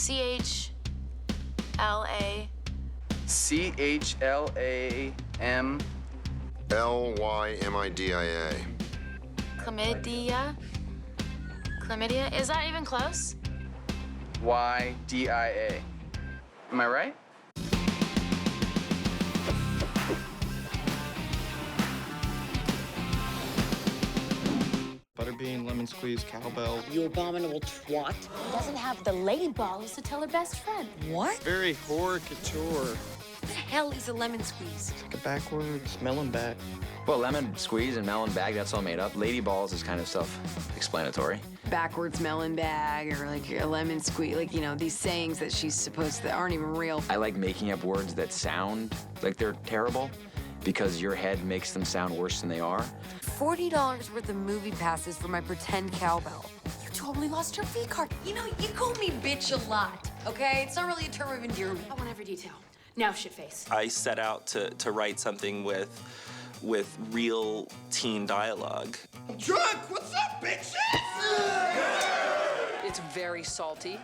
C-H-L-A. C-H-L-A-M. L-Y-M-I-D-I-A. Chlamydia? Chlamydia? Is that even close? Y-D-I-A. Am I right? Butterbean, lemon squeeze, cowbell. You abominable twat. Doesn't have the lady balls to tell her best friend. What? Very horror couture. What the hell is a lemon squeeze? It's like a backwards melon bag. Well, lemon squeeze and melon bag, that's all made up. Lady balls is kind of self-explanatory. Backwards melon bag or like a lemon squeeze, like, you know, these sayings that she's supposed to, that aren't even real. I like making up words that sound like they're terrible because your head makes them sound worse than they are. $40 worth of movie passes for my pretend cowbell. You totally lost your V card. You know, you call me bitch a lot, okay? It's not really a term of endearment. I want every detail. Now, shitface. I set out to write something with real teen dialogue. Drunk, what's up, bitches? It's very salty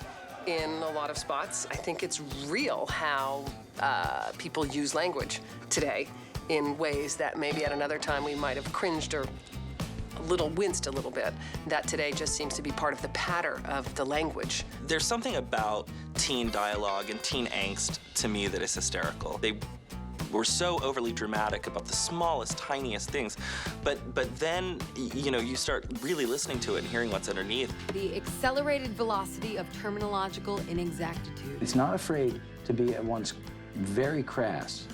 in a lot of spots. I think it's real how people use language today in ways that maybe at another time we might have cringed or winced a little bit. That today just seems to be part of the patter of the language. There's something about teen dialogue and teen angst to me that is hysterical. They were so overly dramatic about the smallest, tiniest things, but then, you know, you start really listening to it and hearing what's underneath. The accelerated velocity of terminological inexactitude. It's not afraid to be at once very crass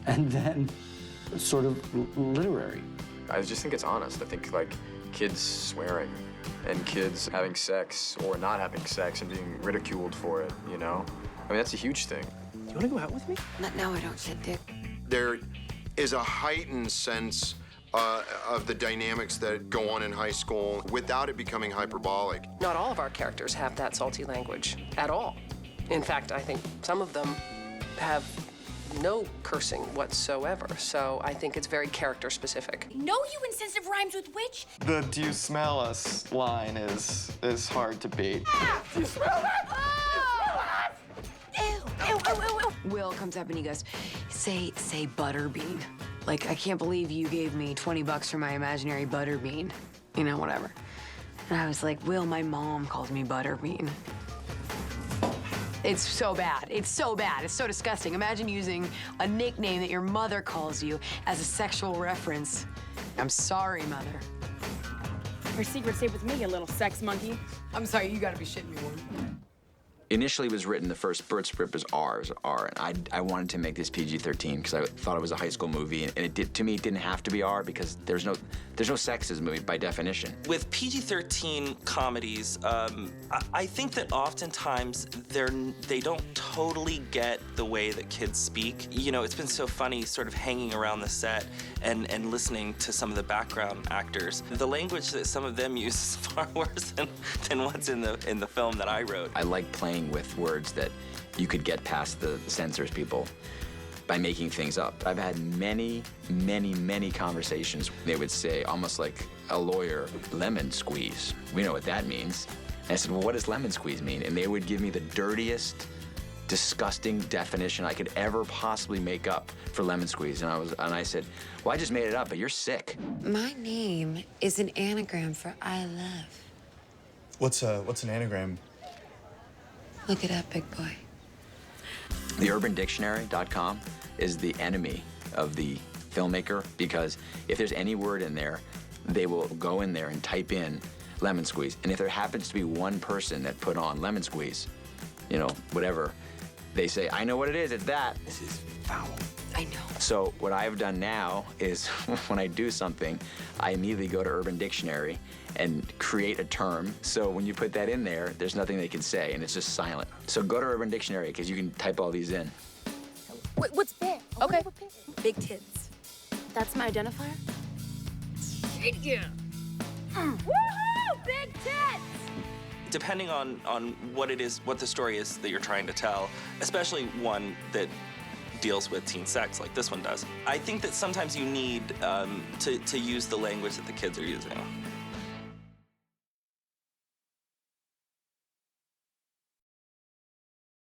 and then sort of literary. I just think it's honest. I think, like, kids swearing and kids having sex or not having sex and being ridiculed for it, you know? I mean, that's a huge thing. You want to go out with me? No, I don't shit dick. There is a heightened sense of the dynamics that go on in high school without it becoming hyperbolic. Not all of our characters have that salty language at all. In fact, I think some of them have no cursing whatsoever, so I think it's very character specific. No, you insensitive rhymes with witch. The "do you smell us" line is hard to beat. Ah! Do you smell that? Ew, ew, ew, ew, ew. Will comes up and he goes, say butterbean. Like, I can't believe you gave me $20 for my imaginary butterbean. You know, whatever. And I was like, Will, my mom calls me butterbean. It's so bad. It's so bad. It's so disgusting. Imagine using a nickname that your mother calls you as a sexual reference. I'm sorry, Mother. Your secret stayed with me, you little sex monkey. I'm sorry, you gotta be shitting me, Warren. Initially, it was written, the first Byrd script was R, and I wanted to make this PG-13 because I thought it was a high school movie, and it did, to me, it didn't have to be R because there's no sex in this movie by definition. With PG-13 comedies, I think that oftentimes they don't totally get the way that kids speak. You know, it's been so funny sort of hanging around the set and listening to some of the background actors. The language that some of them use is far worse than what's in the film that I wrote. I like playing with words that you could get past the censors people by making things up. I've had many conversations. They would say, almost like a lawyer, lemon squeeze. We know what that means. And I said, well, what does lemon squeeze mean? And they would give me the dirtiest, disgusting definition I could ever possibly make up for lemon squeeze. And I said, well, I just made it up, but you're sick. My name is an anagram for I love. What's an anagram? Look it up, big boy. The UrbanDictionary.com is the enemy of the filmmaker because if there's any word in there, they will go in there and type in lemon squeeze. And if there happens to be one person that put on lemon squeeze, you know, whatever, they say, I know what it is, it's that. This is foul. I know. So what I've done now is when I do something, I immediately go to Urban Dictionary and create a term. So when you put that in there, there's nothing they can say, and it's just silent. So go to Urban Dictionary, because you can type all these in. What's big? Okay. Big tits. That's my identifier? Yeah. Woohoo! Big tits! Depending on what it is, what the story is that you're trying to tell, especially one that deals with teen sex like this one does, I think that sometimes you need to use the language that the kids are using.